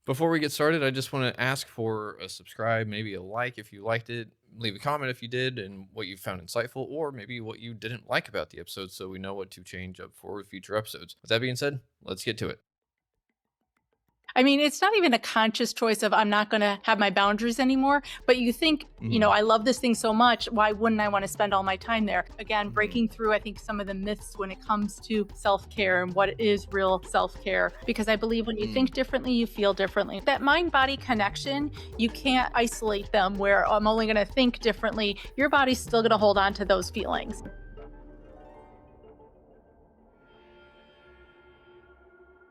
Before we get started, I just want to ask for a subscribe, maybe a like if you liked it, leave a comment if you did, and what you found insightful, or maybe what you didn't like about the episode so we know what to change up for future episodes. With that being said, let's get to it. I mean, it's not even a conscious choice of I'm not going to have my boundaries anymore, but you think, Mhm, I love this thing so much. Why wouldn't I want to spend all my time there? Again, mhm, breaking through, I think, some of the myths when it comes to self care and what is real self care. Because I believe when you mm. think differently, you feel differently. That mind body connection, you can't isolate them where I'm only going to think differently. Your body's still going to hold on to those feelings.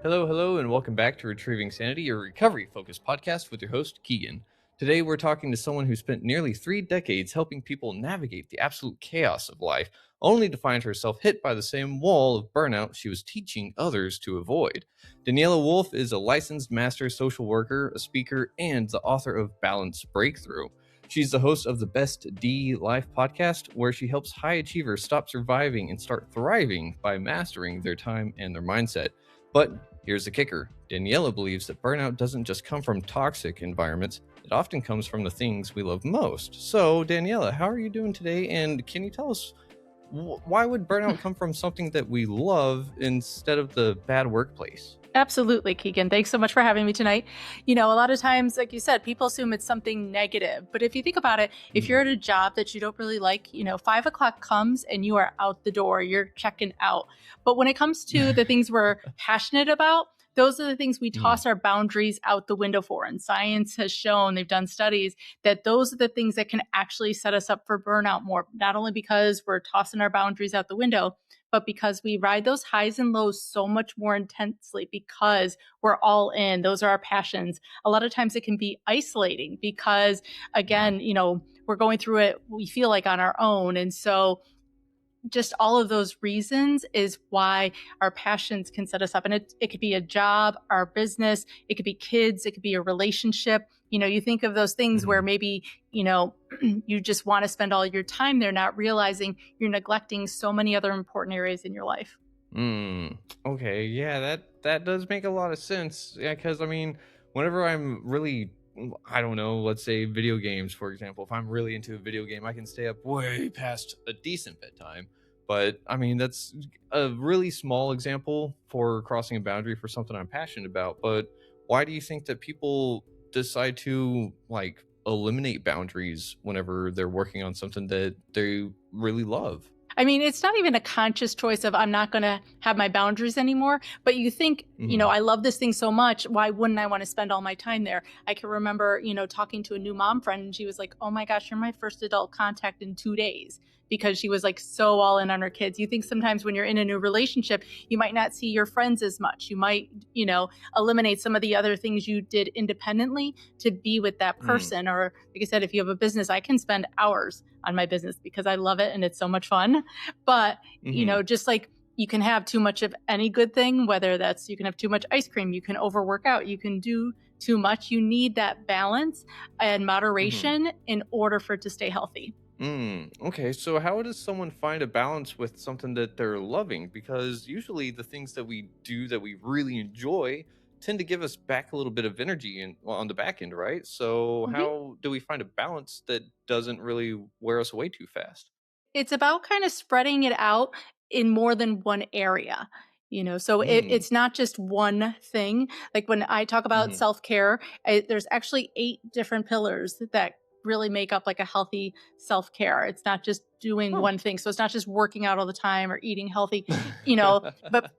Hello, hello, and welcome back to Retrieving Sanity, your recovery focused podcast with your host, Keegan. Today, we're talking to someone who spent nearly 3 decades helping people navigate the absolute chaos of life, only to find herself hit by the same wall of burnout she was teaching others to avoid. Daniela Wolfe is a licensed master social worker, a speaker, and the author of Balance Breakthrough. She's the host of the Best D Life podcast, where she helps high achievers stop surviving and start thriving by mastering their time and their mindset. But here's the kicker. Daniella believes that burnout doesn't just come from toxic environments, it often comes from the things we love most. So, Daniella, how are you doing today? And can you tell us why would burnout come from something that we love instead of the bad workplace? Absolutely, Keegan. Thanks so much for having me tonight. A lot of times, like you said, people assume it's something negative. But if you think about it, if you're Mm. at a job that you don't really like, 5 o'clock comes and you are out the door, you're checking out. But when it comes to the things we're passionate about, those are the things we Mm. toss our boundaries out the window for. And science has shown, they've done studies, that those are the things that can actually set us up for burnout more, not only because we're tossing our boundaries out the window, but because we ride those highs and lows so much more intensely because we're all in. Those are our passions. A lot of times it can be isolating because, Mm. again, we're going through it, we feel like on our own. And so just all of those reasons is why our passions can set us up. And it could be a job, our business, it could be kids, it could be a relationship. You think of those things where Mhm. maybe, you just want to spend all your time there, not realizing you're neglecting so many other important areas in your life. Mm. Okay, yeah, that does make a lot of sense. Yeah, because I mean, whenever I'm really, I don't know, let's say video games, for example, if I'm really into a video game, I can stay up way past a decent bedtime. But I mean, that's a really small example for crossing a boundary for something I'm passionate about. But why do you think that people decide to like eliminate boundaries whenever they're working on something that they really love? I mean, it's not even a conscious choice of I'm not going to have my boundaries anymore, but you think, Hmm. I love this thing so much. Why wouldn't I want to spend all my time there? I can remember, talking to a new mom friend and she was like, oh my gosh, you're my first adult contact in 2 days because she was like so all in on her kids. You think sometimes when you're in a new relationship, you might not see your friends as much. You might, eliminate some of the other things you did independently to be with that Mm. person. Or like I said, if you have a business, I can spend hours on my business because I love it and it's so much fun. But, Hmm. just like you can have too much of any good thing, whether that's you can have too much ice cream, you can overwork out, you can do too much. You need that balance and Hmm. moderation in order for it to stay healthy. Okay, so how does someone find a balance with something that they're loving? Because usually the things that we do that we really enjoy tend to give us back a little bit of energy on the back end, right? So Mhm. how do we find a balance that doesn't really wear us away too fast? It's about kind of spreading it out in more than one area. So Mm. it's not just one thing. Like when I talk about Mm-hmm. self care, there's actually 8 different pillars that really make up like a healthy self care. It's not just doing Huh. one thing. So it's not just working out all the time or eating healthy, but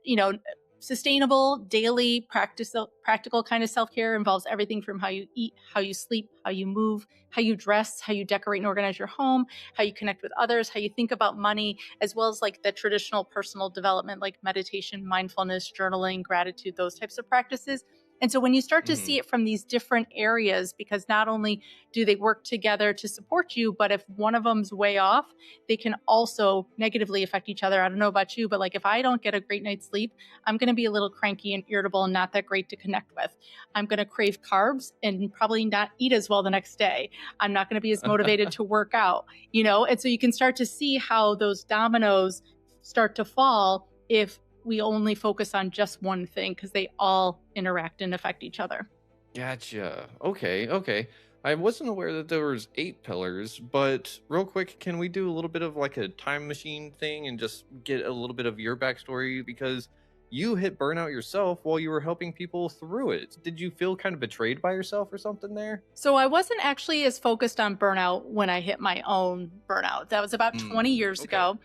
you know, sustainable daily practical kind of self-care involves everything from how you eat, how you sleep, how you move, how you dress, how you decorate and organize your home, how you connect with others, how you think about money, as well as like the traditional personal development like meditation, mindfulness, journaling, gratitude, those types of practices. And so when you start to Mm-hmm. see it from these different areas, because not only do they work together to support you, but if one of them's way off, they can also negatively affect each other. I don't know about you, but like if I don't get a great night's sleep, I'm going to be a little cranky and irritable and not that great to connect with. I'm going to crave carbs and probably not eat as well the next day. I'm not going to be as motivated to work out, And so you can start to see how those dominoes start to fall if we only focus on just one thing because they all interact and affect each other. Gotcha. Okay, okay. I wasn't aware that there was 8 pillars, but real quick, can we do a little bit of like a time machine thing and just get a little bit of your backstory because you hit burnout yourself while you were helping people through it. Did you feel kind of betrayed by yourself or something there? So I wasn't actually as focused on burnout when I hit my own burnout. That was about 20 years Okay. ago.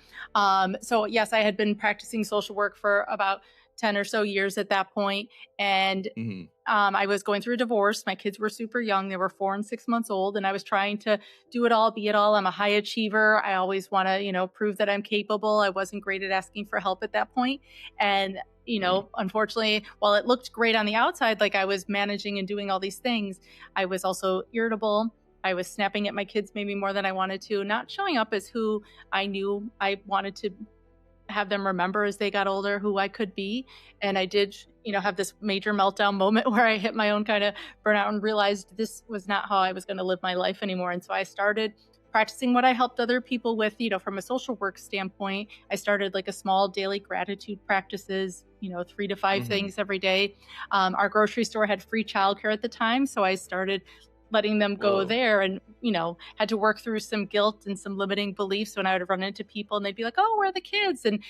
So yes, I had been practicing social work for about 10 or so years at that point, and Mhm. I was going through a divorce. My kids were super young; they were 4 and 6 months old, and I was trying to do it all, be it all. I'm a high achiever. I always want to, prove that I'm capable. I wasn't great at asking for help at that point, and Mm. unfortunately, while it looked great on the outside, like I was managing and doing all these things, I was also irritable. I was snapping at my kids maybe more than I wanted to, not showing up as who I knew I wanted to have them remember as they got older who I could be. And I did, have this major meltdown moment where I hit my own kind of burnout and realized this was not how I was going to live my life anymore. And so I started practicing what I helped other people with, from a social work standpoint. I started like a small daily gratitude practices, 3 to 5 Mhm. things every day. Our grocery store had free childcare at the time. So I started letting them go Whoa. there and had to work through some guilt and some limiting beliefs when I would run into people and they'd be like, oh, where are the kids? And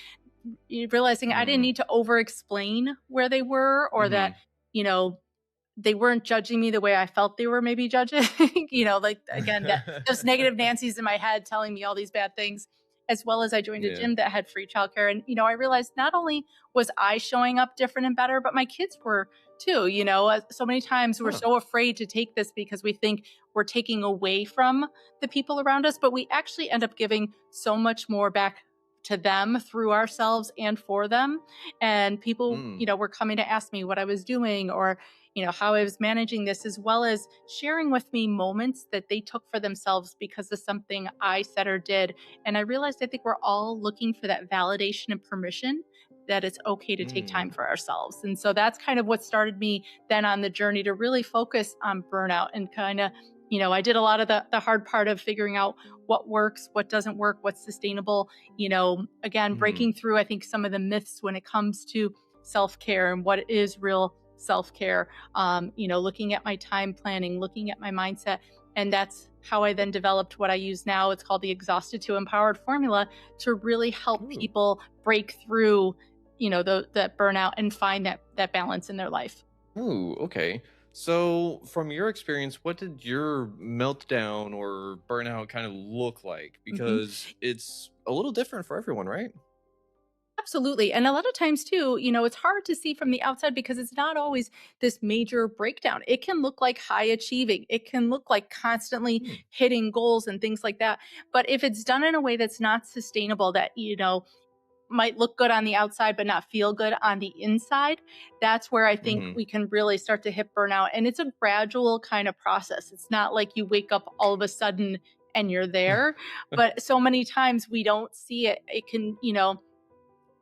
realizing I didn't Mm. need to over explain where they were, or that, Mhm. you know, they weren't judging me the way I felt they were maybe judging, like again, that those negative Nancy's in my head telling me all these bad things. As well as I joined a Yeah. gym that had free childcare. And, I realized not only was I showing up different and better, but my kids were too. So many times we're Huh. so afraid to take this because we think we're taking away from the people around us, but we actually end up giving so much more back to them through ourselves and for them. And people, Mm. were coming to ask me what I was doing, or how I was managing this, as well as sharing with me moments that they took for themselves because of something I said or did. And I realized I think we're all looking for that validation and permission that it's okay to take time Mm. for ourselves. And so that's kind of what started me then on the journey to really focus on burnout and kind of, I did a lot of the hard part of figuring out what works, what doesn't work, what's sustainable, again, Mhm. breaking through, I think, some of the myths when it comes to self care and what is real self care. Looking at my time planning, looking at my mindset. And that's how I then developed what I use now. It's called the Exhausted to Empowered formula to really help Ooh. people break through, that burnout and find that balance in their life. Ooh, okay. So, from your experience, what did your meltdown or burnout kind of look like? Mhm. Because it's a little different for everyone, right? Absolutely. And a lot of times too, it's hard to see from the outside because it's not always this major breakdown. It can look like high achieving. It can look like constantly Hmm. hitting goals and things like that. But if it's done in a way that's not sustainable, that, might look good on the outside but not feel good on the inside, that's where I think Mm-hmm. we can really start to hit burnout. And it's a gradual kind of process. It's not like you wake up all of a sudden and you're there. But so many times we don't see it. It can,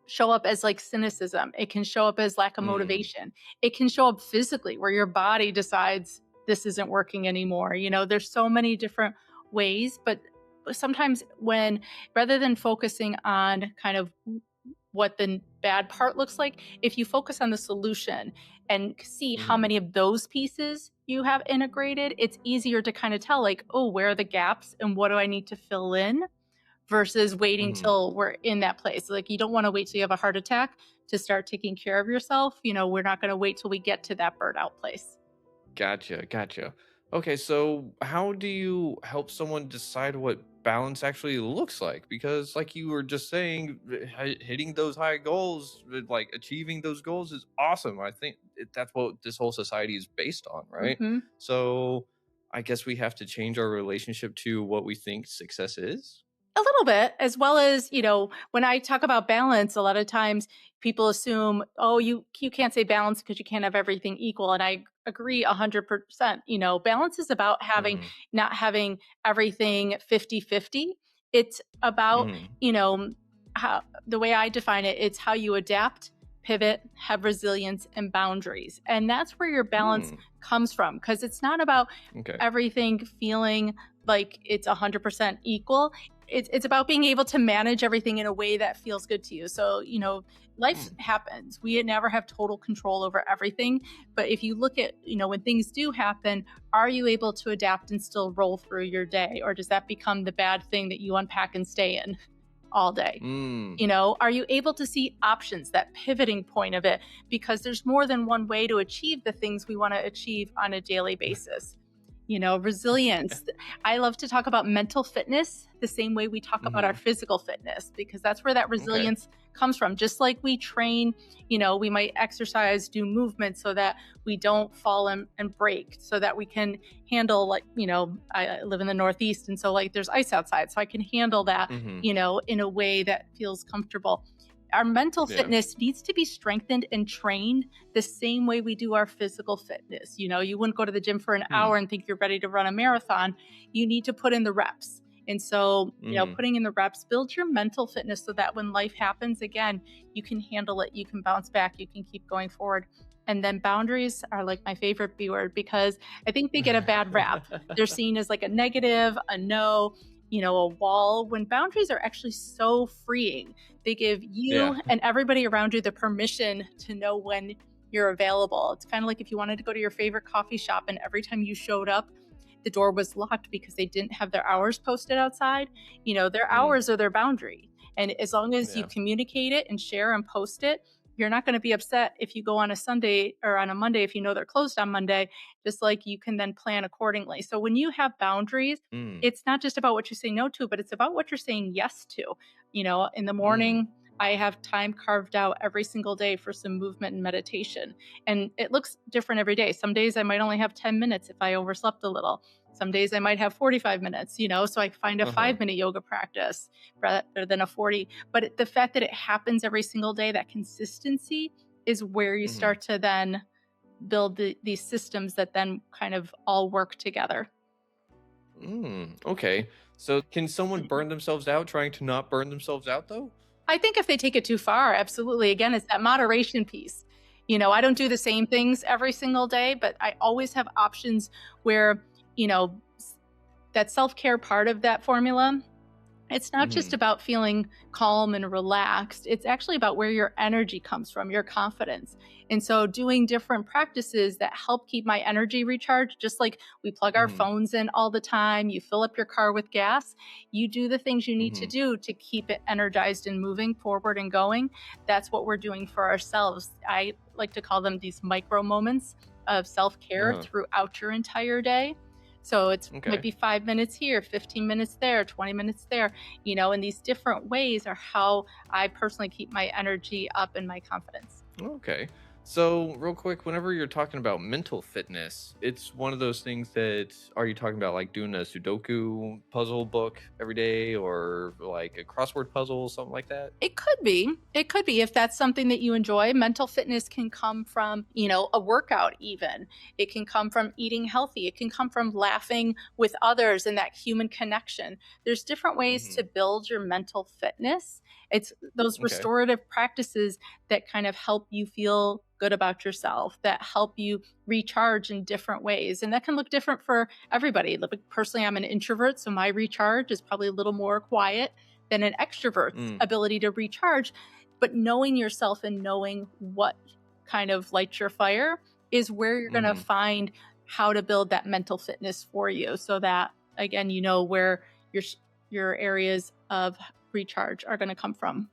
show up as like cynicism. It can show up as lack of Mm. motivation. It can show up physically where your body decides this isn't working anymore. There's so many different ways, but sometimes when rather than focusing on kind of what the bad part looks like, if you focus on the solution and see how Mm-hmm. many of those pieces you have integrated, it's easier to kind of tell, like, oh, where are the gaps and what do I need to fill in, versus waiting Mm-hmm. till we're in that place. Like, you don't want to wait till you have a heart attack to start taking care of yourself. We're not going to wait till we get to that burnout place. Gotcha, gotcha. Okay, so how do you help someone decide what balance actually looks like? Because, like you were just saying, hitting those high goals, like achieving those goals is awesome. I think that's what this whole society is based on, right? Hmm. So, I guess we have to change our relationship to what we think success is. A little bit, as well as, when I talk about balance, a lot of times people assume, oh, you can't say balance because you can't have everything equal. And I agree 100%. Balance is about having, Hmm. not having everything 50-50. It's about, Hmm. how the way I define it, it's how you adapt, pivot, have resilience and boundaries. And that's where your balance Mm. comes from, because it's not about Okay. everything feeling like it's 100% equal. It's about being able to manage everything in a way that feels good to you. So, life Mm, happens. We never have total control over everything. But if you look at, when things do happen, are you able to adapt and still roll through your day? Or does that become the bad thing that you unpack and stay in all day? mm, Are you able to see options, that pivoting point of it? Because there's more than one way to achieve the things we want to achieve on a daily basis. Resilience. I love to talk about mental fitness the same way we talk about our mhm. physical fitness, because that's where that Okay. resilience comes from. Just like we train, we might exercise, do movement so that we don't fall and break, so that we can handle, like, I live in the Northeast. And so, like, there's ice outside. So I can handle that, Mhm. in a way that feels comfortable. Our mental Yeah. fitness needs to be strengthened and trained the same way we do our physical fitness. You wouldn't go to the gym for an Hmm. hour and think you're ready to run a marathon. You need to put in the reps. And so, Mhm. putting in the reps, build your mental fitness so that when life happens again, you can handle it, you can bounce back, you can keep going forward. And then boundaries are like my favorite B word, because I think they get a bad rap. They're seen as like a negative, a no, a wall, when boundaries are actually so freeing. They give Yeah. you and everybody around you the permission to know when you're available. It's kind of like if you wanted to go to your favorite coffee shop and every time you showed up, the door was locked because they didn't have their hours posted outside. Their Mm, hours are their boundary. And as long as you yeah. communicate it and share and post it, you're not going to be upset if you go on a Sunday or on a Monday if you know they're closed on Monday, just like you can then plan accordingly. So when you have boundaries, Mm, it's not just about what you say no to, but it's about what you're saying yes to. In the mm. morning, I have time carved out every single day for some movement and meditation. And it looks different every day. Some days I might only have 10 minutes if I overslept a little. Some days I might have 45 minutes, so I find a Uh-huh. 5-minute yoga practice rather than a 40. But the fact that it happens every single day, that consistency is where you Mhm. start to then build these systems that then kind of all work together. Okay. So can someone burn themselves out trying to not burn themselves out though? I think if they take it too far, absolutely. Again, it's that moderation piece. I don't do the same things every single day, but I always have options where, that self care part of that formula, it's not just Mhm. about feeling calm and relaxed. It's actually about where your energy comes from, your confidence. And so, doing different practices that help keep my energy recharged, just like we plug our Mhm. phones in all the time, you fill up your car with gas, you do the things you need to Mhm. do to keep it energized and moving forward and going. That's what we're doing for ourselves. I like to call them these micro moments of self care Uh-huh. throughout your entire day. So it might Okay. be 5 minutes here, 15 minutes there, 20 minutes there, and these different ways are how I personally keep my energy up and my confidence. Okay. So, real quick, whenever you're talking about mental fitness, it's one of those things that are you talking about like doing a Sudoku puzzle book every day or like a crossword puzzle, something like that? It could be. It could be if that's something that you enjoy. Mental fitness can come from, a workout, even. It can come from eating healthy. It can come from laughing with others and that human connection. There's different ways Mhm. to build your mental fitness. It's those Okay. restorative practices that kind of help you feel good about yourself, that help you recharge in different ways. And that can look different for everybody. Like, personally, I'm an introvert, so my recharge is probably a little more quiet than an extrovert's Mm. ability to recharge. But knowing yourself and knowing what kind of lights your fire is where you're going to Mhm. find how to build that mental fitness for you, so that again, where your your areas of recharge are going to come from.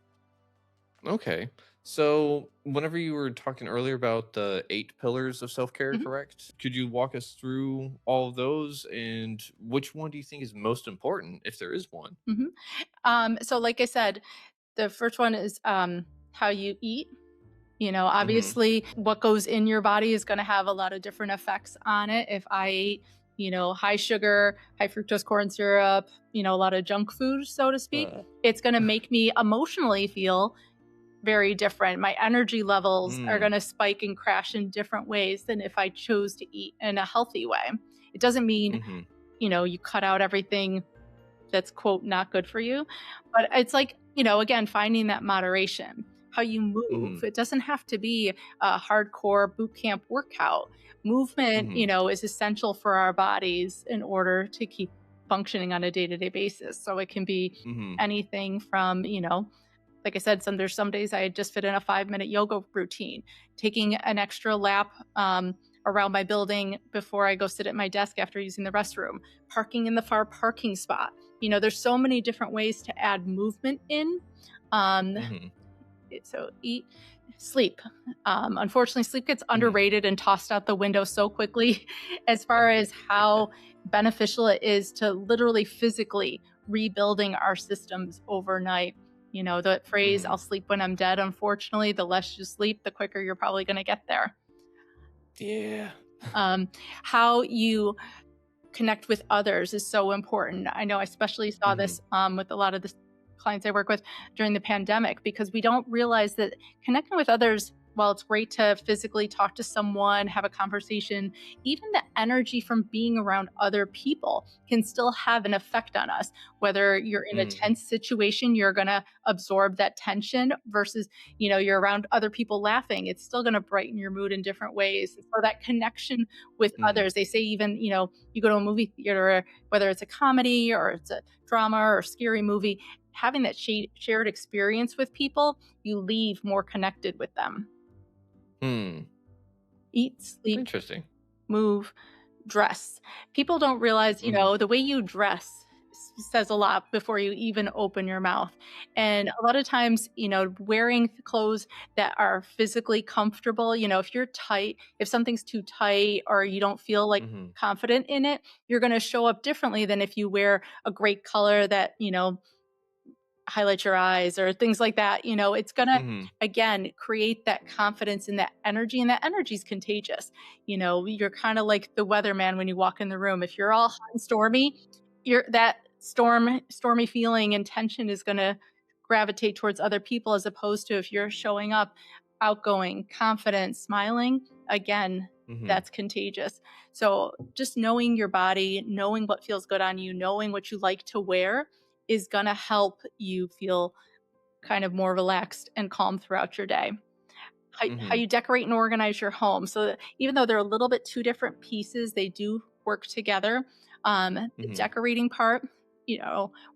Okay. So, whenever you were talking earlier about the 8 pillars of self-care, Mhm, correct? Could you walk us through all of those and which one do you think is most important if there is one? mhm. So like I said, the first one is how you eat. Mhm. Obviously, what goes in your body is going to have a lot of different effects on it. If I eat, high sugar, high fructose corn syrup, a lot of junk food, so to speak, Uh. it's going to make me emotionally feel very different. My energy levels are Mm. going to spike and crash in different ways than if I chose to eat in a healthy way. It doesn't mean, Mhm. you cut out everything that's, quote, not good for you. But it's like, again, finding that moderation, how you move. Mhm. It doesn't have to be a hardcore boot camp workout. Movement, Mhm. is essential for our bodies in order to keep functioning on a day-to-day basis. So it can be Mhm. anything from, like I said, there's some days I just fit in a 5-minute yoga routine, taking an extra lap around my building before I go sit at my desk after using the restroom, parking in the far parking spot. There's so many different ways to add movement in. Um, Mhm. so eat, sleep. Unfortunately, sleep gets Mhm. underrated and tossed out the window so quickly as far as how beneficial it is to literally physically rebuilding our systems overnight. The phrase, I'll Mhm. sleep when I'm dead, unfortunately, the less you sleep, the quicker you're probably going to get there. Yeah. Um, how you connect with others is so important. I know I especially saw Mhm. this with a lot of the clients I work with during the pandemic, because we don't realize that connecting with others, while it's great to physically talk to someone, have a conversation, even the energy from being around other people can still have an effect on us. Whether you're in a Mhm. tense situation, you're going to absorb that tension versus, you're around other people laughing. It's still going to brighten your mood in different ways. So that connection with Mhm. others, they say, even, you go to a movie theater, whether it's a comedy or it's a drama or a scary movie, having that shared experience with people, you leave more connected with them. Hmm. Eat, sleep, Interesting. move, dress. People don't realize, Mhm. the way you dress says a lot before you even open your mouth. And a lot of times, wearing clothes that are physically comfortable, if you're tight, if something's too tight or you don't feel like Mhm. confident in it, you're going to show up differently than if you wear a great color that, highlight your eyes or things like that. It's going to, Mhm. again, create that confidence and that energy is contagious. You're kind of like the weatherman when you walk in the room. If you're all hot and stormy, you're that stormy feeling and tension is going to gravitate towards other people, as opposed to if you're showing up outgoing, confident, smiling, again, Mhm. that's contagious. So just knowing your body, knowing what feels good on you, knowing what you like to wear is going to help you feel kind of more relaxed and calm throughout your day. How Mhm. you decorate and organize your home. So that even though they're a little bit two different pieces, they do work together. The Mhm. decorating part,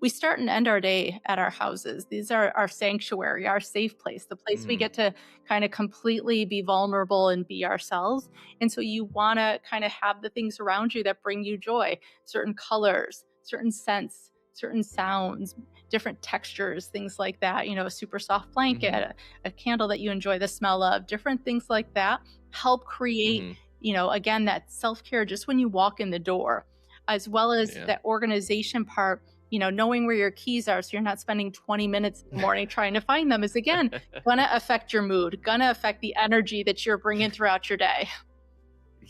we start and end our day at our houses. These are our sanctuary, our safe place, the place we Mhm. get to kind of completely be vulnerable and be ourselves. And so you want to kind of have the things around you that bring you joy, certain colors, certain scents, certain sounds, different textures, things like that. A super soft blanket, Mhm. a candle that you enjoy the smell of, different things like that help create, Mhm. again, that self care just when you walk in the door, as well as Yeah. that organization part. Knowing where your keys are so you're not spending 20 minutes in the morning trying to find them is, again, gonna affect your mood, gonna affect the energy that you're bringing throughout your day.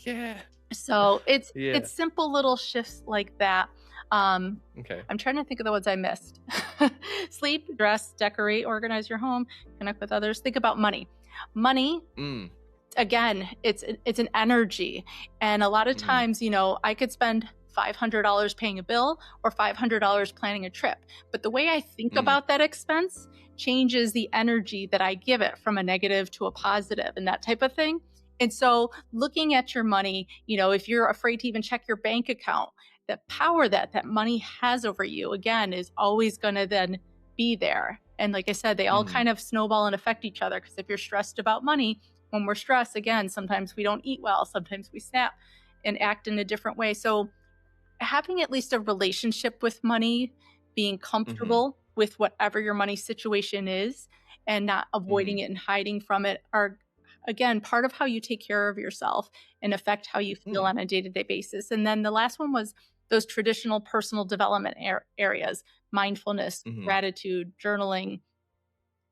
Yeah. So Yeah. it's simple little shifts like that. Um, Okay. I'm trying to think of the ones I missed. Sleep, dress, decorate, organize your home, connect with others. Think about money. Money, Mm. again, it's an energy, and a lot of Mhm. times, I could spend $500 paying a bill or $500 planning a trip, but the way I think Mm. about that expense changes the energy that I give it, from a negative to a positive and that type of thing. And so looking at your money, if you're afraid to even check your bank account, the power that money has over you, again, is always going to then be there. And like I said, they all Mhm. kind of snowball and affect each other, because if you're stressed about money, when we're stressed, again, sometimes we don't eat well, sometimes we snap and act in a different way. So having at least a relationship with money, being Mhm. comfortable with whatever your money situation is and not avoiding Mhm. it and hiding from it, are, again, part of how you take care of yourself and affect how you feel Mm. on a day-to-day basis. And then the last one was those traditional personal development areas: mindfulness, Mhm. gratitude, journaling,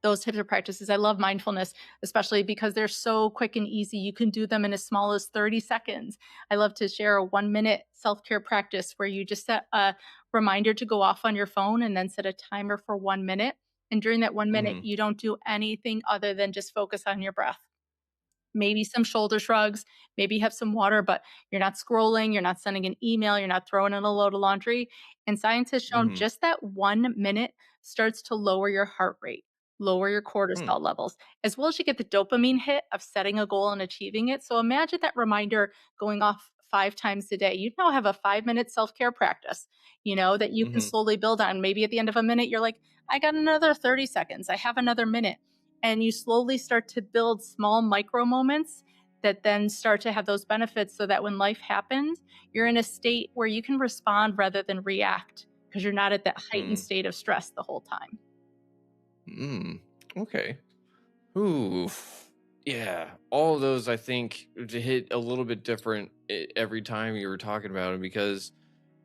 those types of practices. I love mindfulness, especially because they're so quick and easy. You can do them in as small as 30 seconds. I love to share a 1 minute self care practice where you just set a reminder to go off on your phone and then set a timer for 1 minute. And during that 1 minute, Mhm. you don't do anything other than just focus on your breath. Maybe some shoulder shrugs, maybe have some water, but you're not scrolling, you're not sending an email, you're not throwing in a load of laundry. And science has shown Mhm. just that 1 minute starts to lower your heart rate, lower your Mm. cortisol levels, as well as you get the dopamine hit of setting a goal and achieving it. So imagine that reminder going off 5 times a day, you now have a 5-minute self-care practice, that you can Hmm. slowly build on. Maybe at the end of a minute, you're like, I got another 30 seconds. I have another minute. And you slowly start to build small micro moments that then start to have those benefits so that when life happens, you're in a state where you can respond rather than react because you're not at that heightened Mm. state of stress the whole time. Mm. Okay. Ooh, yeah. All of those, I think, hit a little bit different every time you were talking about it because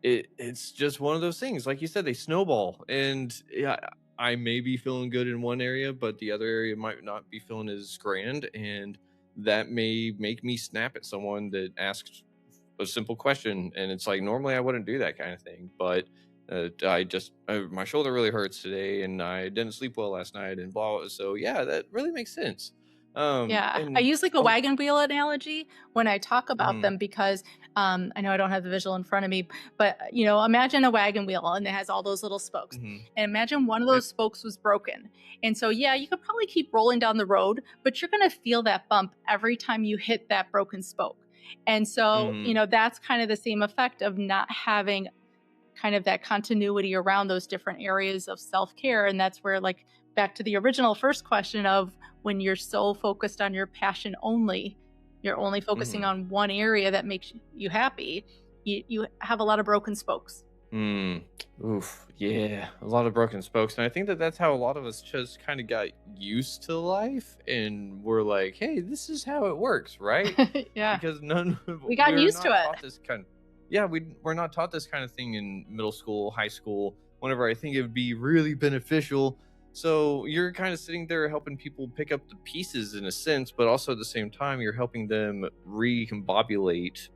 it's just one of those things. Like you said, they snowball, and yeah, I may be feeling good in one area, but the other area might not be feeling as grand, and that may make me snap at someone that asks a simple question, and it's like normally I wouldn't do that kind of thing, but I just my shoulder really hurts today, and I didn't sleep well last night, and blah. So yeah, that really makes sense. Yeah, I And use like a oh, wagon wheel analogy when I talk about mhm, them because I know I don't have the visual in front of me, but imagine a wagon wheel and it has all those little spokes. mhm, And imagine one of yep, those spokes was broken. And so, yeah, you could probably keep rolling down the road, but you're going to feel that bump every time you hit that broken spoke. And so, mhm, that's kind of the same effect of not having kind of that continuity around those different areas of self-care. And that's where, like, back to the original first question of when you're so focused on your passion only, you're only focusing mhm. on one area that makes you happy, you have a lot of broken spokes. Mm. Oof. Yeah. A lot of broken spokes. And I think that that's how a lot of us just kind of got used to life. And we're like, hey, this is how it works, right? Yeah, Because we got we're used to not it. taught this kind yeah, we're not taught this kind of thing in middle school, high school, whenever I think it would be really beneficial. So you're kind of sitting there helping people pick up the pieces in a sense, but also at the same time, you're helping them recombobulate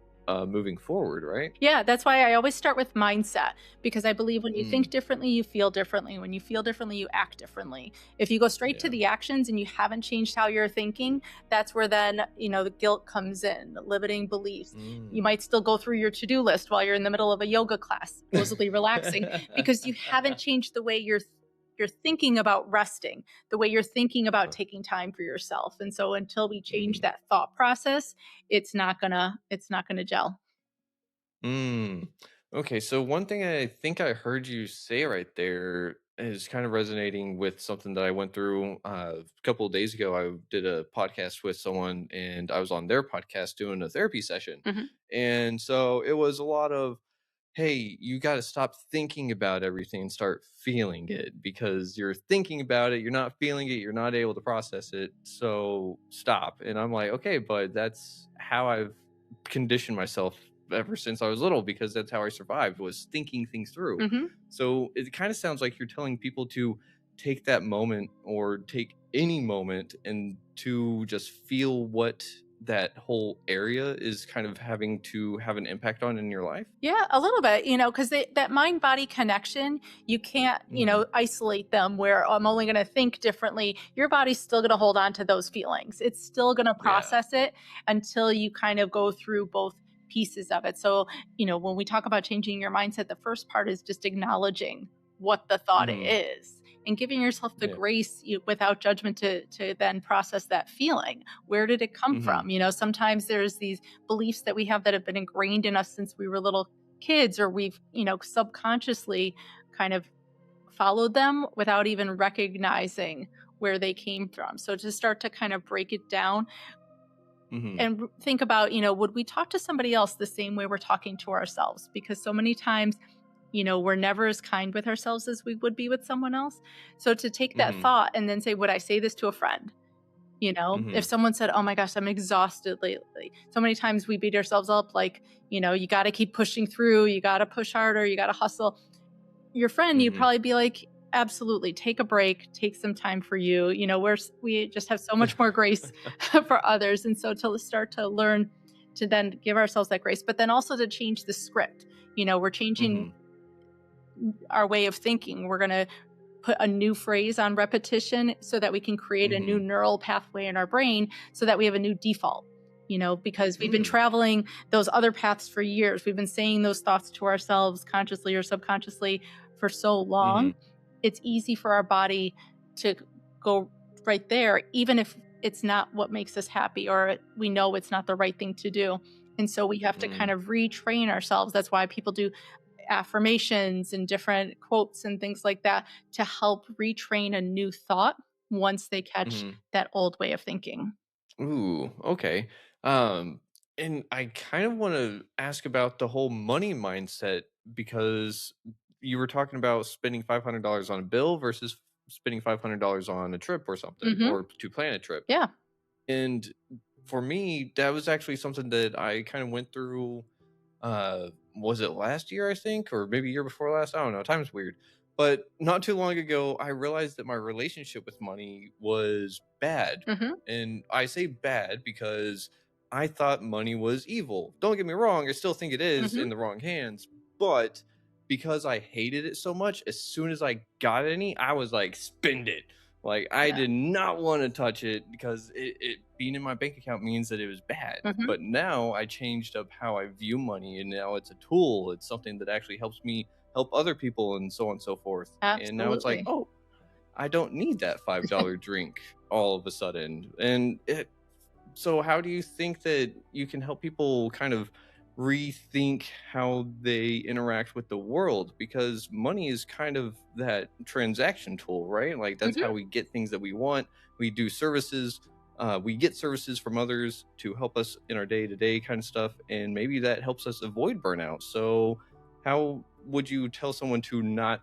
moving forward, right? Yeah, that's why I always start with mindset because I believe when you Mm, think differently, you feel differently. When you feel differently, you act differently. If you go straight to yeah. the actions and you haven't changed how you're thinking, that's where then, the guilt comes in, the limiting beliefs. You Mm. might still go through your to-do list while you're in the middle of a yoga class, supposedly relaxing, because you haven't changed the way you're thinking about resting, the way you're thinking about taking time for yourself. And so until we change Mhm. that thought process, it's not gonna gel. Mm. Okay, so one thing I think I heard you say right there is kind of resonating with something that I went through a couple of days ago. I did a podcast with someone, and I was on their podcast doing a therapy session. Mhm. And so it was a lot of, hey, you got to stop thinking about everything and start feeling it because you're thinking about it, you're not feeling it, you're not able to process it. So stop. And I'm like, okay, but that's how I've conditioned myself ever since I was little because that's how I survived was thinking things through. Mhm. So it kind of sounds like you're telling people to take that moment or take any moment and to just feel what that whole area is kind of having to have an impact on in your life. Yeah, a little bit, because that mind body connection, you can't, Mhm. isolate them where I'm only going to think differently. Your body's still going to hold on to those feelings. It's still going to Yeah. process it until you kind of go through both pieces of it. So, when we talk about changing your mindset, the first part is just acknowledging what the thought Mhm. is and giving yourself the Yeah. grace without judgment to then process that feeling. Where did it come Mhm. from? Sometimes there's these beliefs that we have that have been ingrained in us since we were little kids, or we've subconsciously kind of followed them without even recognizing where they came from. So to start to kind of break it down Mhm. and think about, would we talk to somebody else the same way we're talking to ourselves? Because so many times, we're never as kind with ourselves as we would be with someone else. So to take that Mhm. thought and then say, would I say this to a friend? If Mhm. someone said, "Oh my gosh, I'm exhausted lately." So many times we beat ourselves up like, you got to keep pushing through, you got to push harder, you got to hustle. Your friend, you'd Mhm. probably be like, "Absolutely, take a break, take some time for you." We just have so much more grace for others. And so to start to learn to then give ourselves that grace, but then also to change the script. We're changing Mhm. our way of thinking. We're going to put a new phrase on repetition so that we can create a new Mhm. neural pathway in our brain so that we have a new default, because we've been Mm. traveling those other paths for years. We've been saying those thoughts to ourselves consciously or subconsciously for so long. Mhm. It's easy for our body to go right there, even if it's not what makes us happy or we know it's not the right thing to do. And so we have to kind Mm, of retrain ourselves. That's why people do affirmations and different quotes and things like that to help retrain a new thought once they catch mhm. that old way of thinking. Ooh, okay. Um, and I kind of want to ask about the whole money mindset because you were talking about spending $500 on a bill versus spending $500 on a trip or something, Hmm. or to plan a trip. Yeah. And for me, that was actually something that I kind of went through. Was it last year, I think, or maybe year before last? I don't know. Time's weird. But not too long ago, I realized that my relationship with money was bad. Hmm. And I say bad because I thought money was evil. Don't get me wrong, I still think it is Hmm. in the wrong hands. But because I hated it so much, as soon as I got any, I was like, spend it. Like I Yeah. did not want to touch it because it being in my bank account means that it was bad. Hmm. But now I changed up how I view money, and now it's a tool. It's something that actually helps me help other people, and so on and so forth. And now it's like, Absolutely. oh, I don't need that $5 drink all of a sudden. So how do you think that you can help people kind of rethink how they interact with the world, because money is kind of that transaction tool, right? Like that's how Hmm. we get things that we want. We do services, we get services from others to help us in our day-to-day kind of stuff, and maybe that helps us avoid burnout. So how would you tell someone to not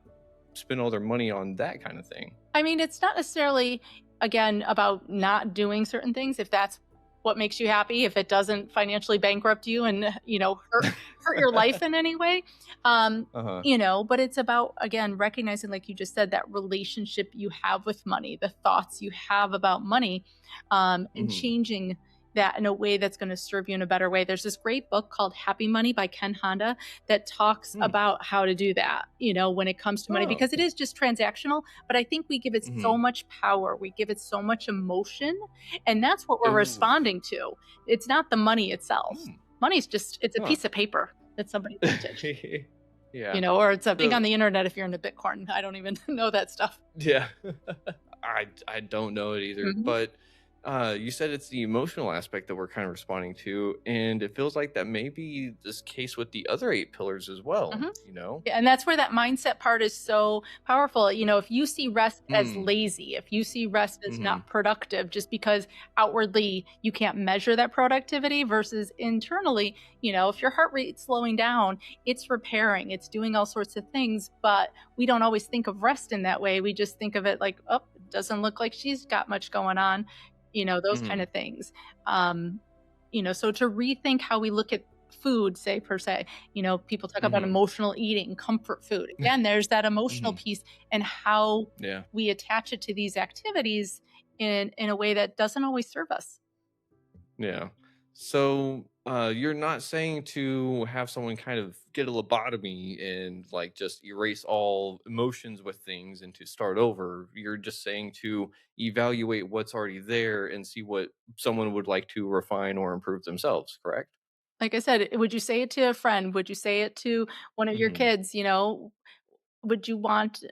spend all their money on that kind of thing? I mean, it's not necessarily, again, about not doing certain things. If that's what makes you happy, if it doesn't financially bankrupt you and, hurt your life in any way. Um, Uh-huh. but it's about, again, recognizing, like you just said, that relationship you have with money, the thoughts you have about money, and Hmm. changing that in a way that's going to serve you in a better way. There's this great book called Happy Money by Ken Honda that talks Hmm. about how to do that, when it comes to money, Oh. because it is just transactional, but I think we give it so Hmm. much power, we give it so much emotion, and that's what we're Ooh. responding to. It's not the money itself. Hmm. Money's just it's a Huh. piece of paper that somebody printed, Yeah. or it's a thing on So the internet if you're into Bitcoin. I don't even know that stuff. yeah. I don't know it either, Mhm. but, you said it's the emotional aspect that we're kind of responding to, and it feels like that may be this case with the other 8 pillars as well, Mhm. you know? Yeah, and that's where that mindset part is so powerful. If you see rest as Mm. lazy, if you see rest as Mhm. not productive, just because outwardly you can't measure that productivity versus internally, if your heart rate's slowing down, it's repairing, it's doing all sorts of things. But we don't always think of rest in that way. We just think of it like, oh, it doesn't look like she's got much going on, those kind Mhm. of things. Um, so to rethink how we look at food, say per se, people talk about Mhm. emotional eating, comfort food. Again, there's that emotional Mhm. piece and how Yeah. we attach it to these activities in a way that doesn't always serve us. Yeah. So, you're not saying to have someone kind of get a lobotomy and like just erase all emotions with things and to start over. You're just saying to evaluate what's already there and see what someone would like to refine or improve themselves, correct? Like I said, would you say it to a friend? Would you say it to one of your Hmm. kids? Would you want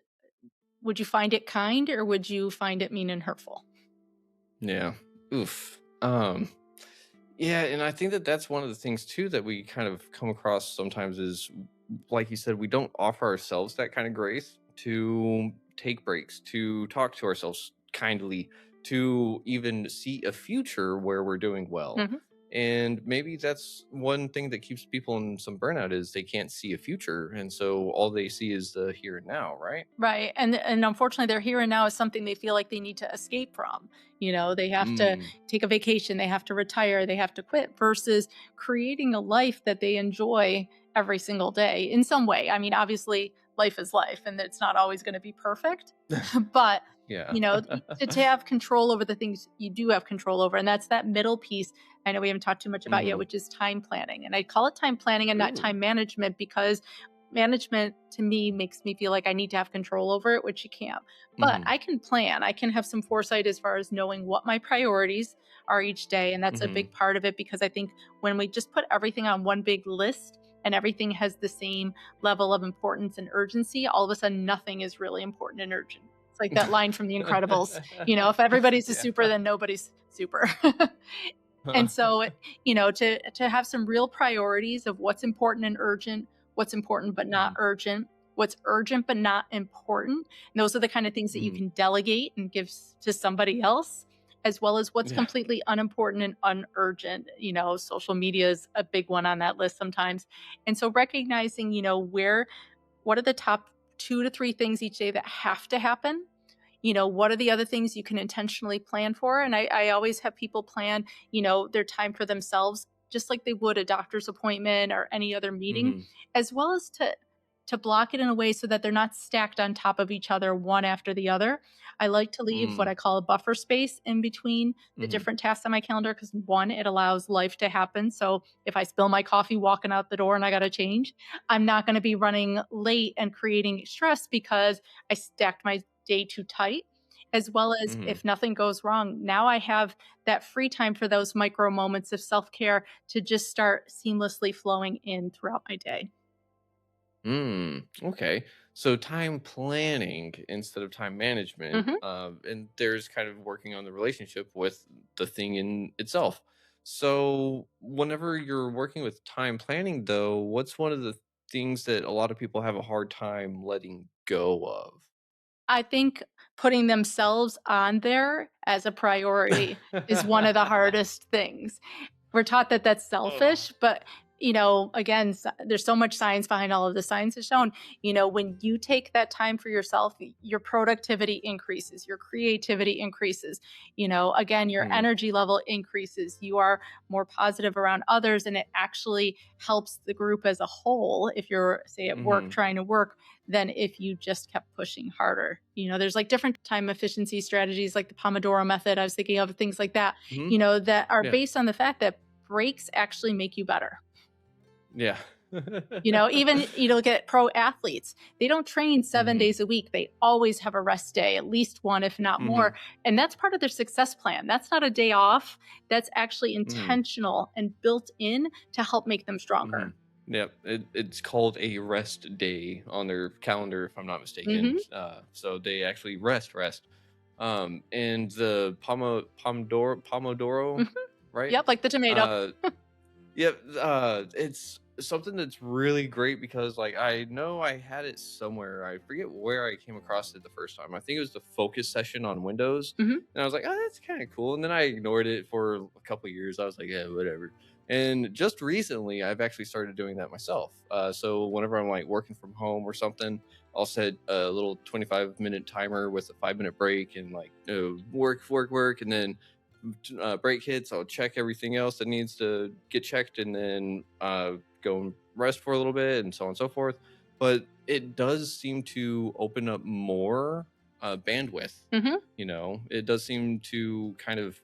would you find it kind, or would you find it mean and hurtful? Yeah. Oof. Yeah, and I think that that's one of the things too that we kind of come across sometimes is, like you said, we don't offer ourselves that kind of grace to take breaks, to talk to ourselves kindly, to even see a future where we're doing well. Mhm. And maybe that's one thing that keeps people in some burnout is they can't see a future, and so all they see is the here and now, right? Right, and unfortunately, their here and now is something they feel like they need to escape from. They have to Mm. take a vacation, they have to retire, they have to quit, versus creating a life that they enjoy every single day in some way. I mean, obviously, life is life, and it's not always going to be perfect, but Yeah. to have control over the things you do have control over, and that's that middle piece. I know we haven't talked too much about yet, Hmm. which is time planning, and I call it time planning and not Ooh. time management, because management to me makes me feel like I need to have control over it, which you can't. But Hmm. I can plan. I can have some foresight as far as knowing what my priorities are each day. And that's a Hmm. big part of it, because I think when we just put everything on one big list and everything has the same level of importance and urgency, all of a sudden nothing is really important and urgent. It's like that line from The Incredibles, if everybody's a Yeah. super, then nobody's super. And so, to have some real priorities of what's important and urgent, what's important but not Mhm, urgent, what's urgent but not important. And those are the kind of things that you mhm. can delegate and give to somebody else, as well as what's Yeah. completely unimportant and unurgent. Social media is a big one on that list sometimes. And so recognizing, what are the top 2 to 3 things each day that have to happen? What are the other things you can intentionally plan for? And I always have people plan, their time for themselves, just like they would a doctor's appointment or any other meeting, Mhm, as well as to block it in a way so that they're not stacked on top of each other, one after the other. I like to leave what mm, I call a buffer space in between the mhm, different tasks on my calendar because, one, it allows life to happen. So if I spill my coffee walking out the door and I got to change, I'm not going to be running late and creating stress because I stacked my day too tight. As well as, mhm. if nothing goes wrong, now I have that free time for those micro moments of self care to just start seamlessly flowing in throughout my day. Okay. So time planning instead of time management, Mhm. and there's kind of working on the relationship with the thing in itself. So whenever you're working with time planning, though, what's one of the things that a lot of people have a hard time letting go of? I think putting themselves on there as a priority is one of the hardest things. We're taught that that's Oh. selfish, but again, there's so much science behind all of the science has shown, when you take that time for yourself, your productivity increases, your creativity increases, again, your Mhm, energy level increases, you are more positive around others, and it actually helps the group as a whole if you're, say, at work mhm, trying to work than if you just kept pushing harder. There's like different time efficiency strategies like the Pomodoro method. I was thinking of things like that, mhm. that are Yeah, based on the fact that breaks actually make you better. yeah. Even look at pro athletes. They don't train 7 Mhm, days a week. They always have a rest day, at least one if not more, mhm, and that's part of their success plan. That's not a day off. That's actually mhm. intentional and built in to help make them Mhm. stronger. Yep, it's called a rest day on their calendar, if I'm not mistaken. Mhm. So they actually rest. And the Pomodoro, Mhm. right? Yep, like the tomato. Uh, yep. It's something that's really great because, like, I know I had it somewhere. I forget where I came across it the first time. I think it was the focus session on Windows, Mhm. and I was like, "Oh, that's kind of cool." And then I ignored it for a couple years. I was like, "Yeah, whatever." And just recently, I've actually started doing that myself. So whenever I'm like working from home or something, I'll set a little 25-minute timer with a 5-minute break and like work, and then break hits. I'll check everything else that needs to get checked, and then go and rest for a little bit, and so on and so forth. But it does seem to open up more bandwidth. Mhm. It does seem to kind of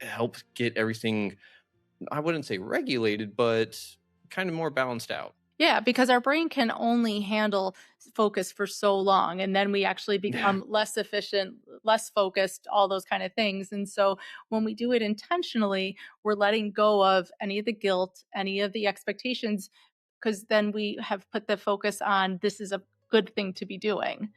help get everything, I wouldn't say regulated, but kind of more balanced out. Yeah, because our brain can only handle focus for so long, and then we actually Yeah. become less efficient, less focused, all those kind of things. And so when we do it intentionally, we're letting go of any of the guilt, any of the expectations, because then we have put the focus on this is a good thing to be doing.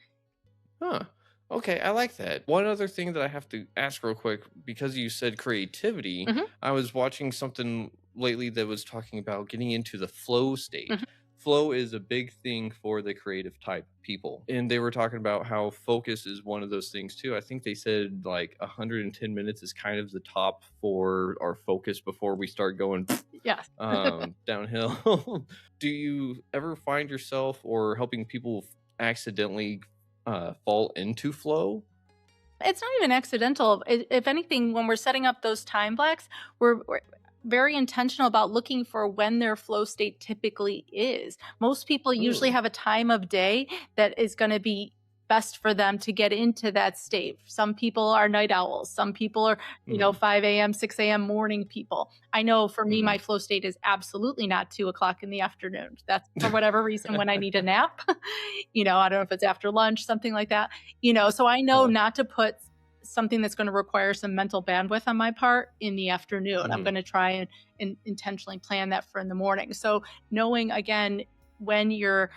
Huh. Okay, I like that. One other thing that I have to ask real quick, because you said creativity, Mhm, I was watching something lately that was talking about getting into the flow state. mhm. Flow is a big thing for the creative type people. And they were talking about how focus is one of those things too. I think they said like 110 minutes is kind of the top for our focus before we start going Yes. downhill. Do you ever find yourself or helping people accidentally fall into flow? It's not even accidental. If anything, when we're setting up those time blocks, we're very intentional about looking for when their flow state typically is. Most people usually Mm, have a time of day that is going to be best for them to get into that state. Some people are night owls. Some people are, mhm, 5 a.m., 6 a.m. morning people. I know for me, my mhm. flow state is absolutely not 2 o'clock in the afternoon. That's for whatever reason when I need a nap. I don't know if it's after lunch, something like that. So I know Uh, not to put something that's going to require some mental bandwidth on my part in the afternoon. I'm mhm, going to try and intentionally plan that for in the morning. So knowing again when you're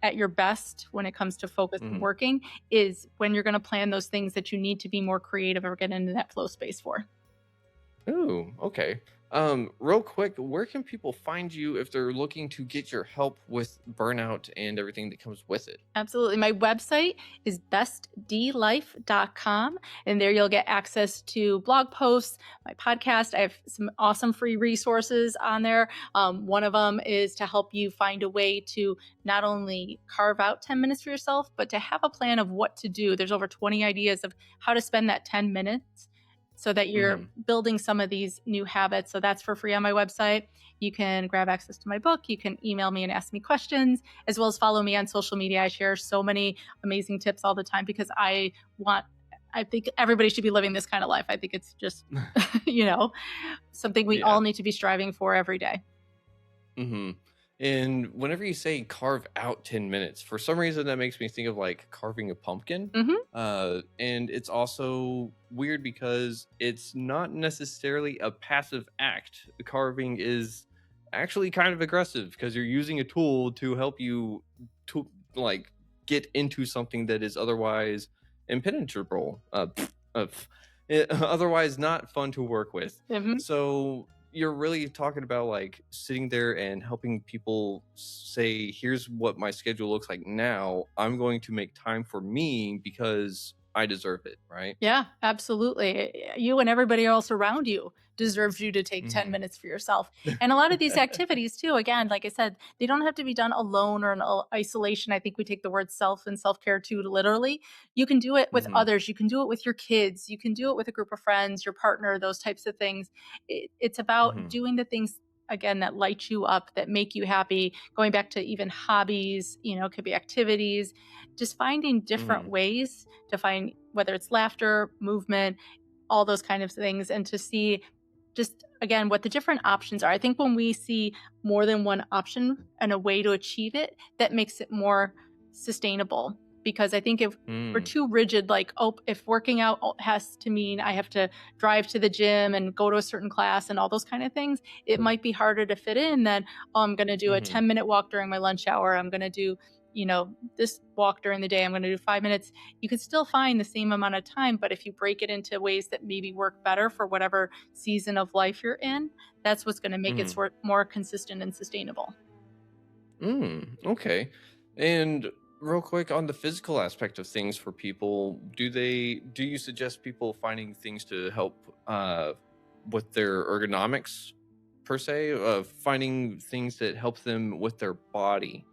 at your best when it comes to focus and mhm. working is when you're going to plan those things that you need to be more creative or get into that flow space for. Ooh, okay. Real quick, where can people find you if they're looking to get your help with burnout and everything that comes with it? Absolutely. My website is bestdlife.com, and there you'll get access to blog posts, my podcast. I have some awesome free resources on there. One of them is to help you find a way to not only carve out 10 minutes for yourself, but to have a plan of what to do. There's over 20 ideas of how to spend that 10 minutes so that you're Mm-hmm. building some of these new habits. So that's for free on my website. You can grab access to my book. You can email me and ask me questions, as well as follow me on social media. I share so many amazing tips all the time because I think everybody should be living this kind of life. I think it's just, you know, something we Yeah. all need to be striving for every day. Mm-hmm. And whenever you say carve out 10 minutes, for some reason that makes me think of like carving a pumpkin. Hmm. And it's also weird because it's not necessarily a passive act. Carving is actually kind of aggressive because you're using a tool to help you to like get into something that is otherwise impenetrable, otherwise not fun to work with. Hmm. So you're really talking about like sitting there and helping people say, here's what my schedule looks like now. I'm going to make time for me because I deserve it, right? Yeah, absolutely. You and everybody else around you deserves you to take 10 Hmm. minutes for yourself. And a lot of these activities, too, again, like I said, they don't have to be done alone or in isolation. I think we take the word self and self care too literally. You can do it with Hmm. others. You can do it with your kids. You can do it with a group of friends, your partner, those types of things. It's about Hmm. doing the things. Again, that light you up, that make you happy, going back to even hobbies, could be activities, just finding different Hmm. ways to find whether it's laughter, movement, all those kind of things, and to see just again what the different options are. I think when we see more than one option and a way to achieve it, that makes it more sustainable. Because I think if we're Hmm. too rigid, like, oh, if working out has to mean I have to drive to the gym and go to a certain class and all those kind of things, it might be harder to fit in than, oh, I'm going to do a Hmm. 10-minute walk during my lunch hour. I'm going to do, this walk during the day. I'm going to do 5 minutes. You can still find the same amount of time, but if you break it into ways that maybe work better for whatever season of life you're in, that's what's going to make it Hmm. sort more consistent and sustainable. Okay. And real quick on the physical aspect of things for people, do you suggest people finding things to help with their ergonomics per se, finding things that help them with their body,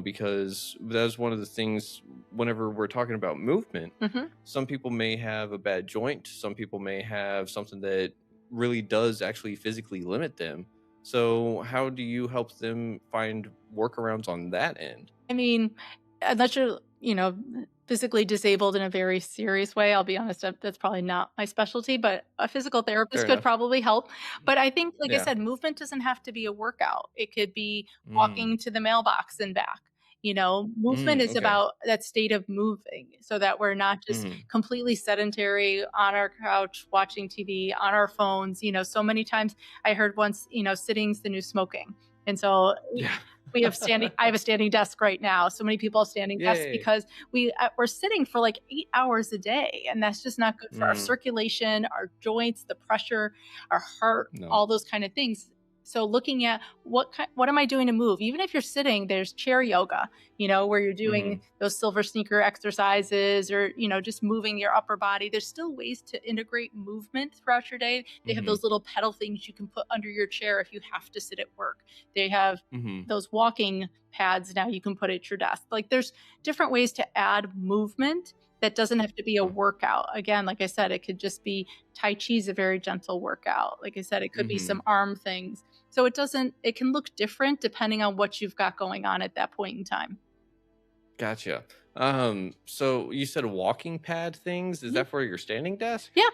because that's one of the things whenever we're talking about movement, Hmm. some people may have a bad joint, some people may have something that really does actually physically limit them. So, how do you help them find workarounds on that end? I mean, unless you're, physically disabled in a very serious way, I'll be honest, that's probably not my specialty, but a physical Fair therapist could enough. probably help. But I think, like I Yeah. said, movement doesn't have to be a workout. It could be Mm. walking to the mailbox and back. Movement is Okay. about that state of moving so that we're not just Mhm. completely sedentary on our couch watching TV on our phones. So many times I heard once, sitting's the new smoking. And so Yeah. I have a standing desk right now. So many people have standing desks Yay. because we're sitting for like 8 hours a day, and that's just not good for our Mm. circulation, our joints, the pressure, our heart, No. all those kind of things. So looking at what am I doing to move? Even if you're sitting, there's chair yoga, where you're doing Mhm. those silver sneaker exercises or, just moving your upper body. There's still ways to integrate movement throughout your day. They have Mhm. those little pedal things you can put under your chair if you have to sit at work. They have Mhm. those walking pads now you can put at your desk. Like there's different ways to add movement that doesn't have to be a Uh, workout. Again, like I said, it could just be Tai Chi is a very gentle workout. Like I said, it could be mhm. some arm things. So it can look different depending on what you've got going on at that point in time. Gotcha. So you said walking pad things? Is Mhm. that for your standing desk? Yeah.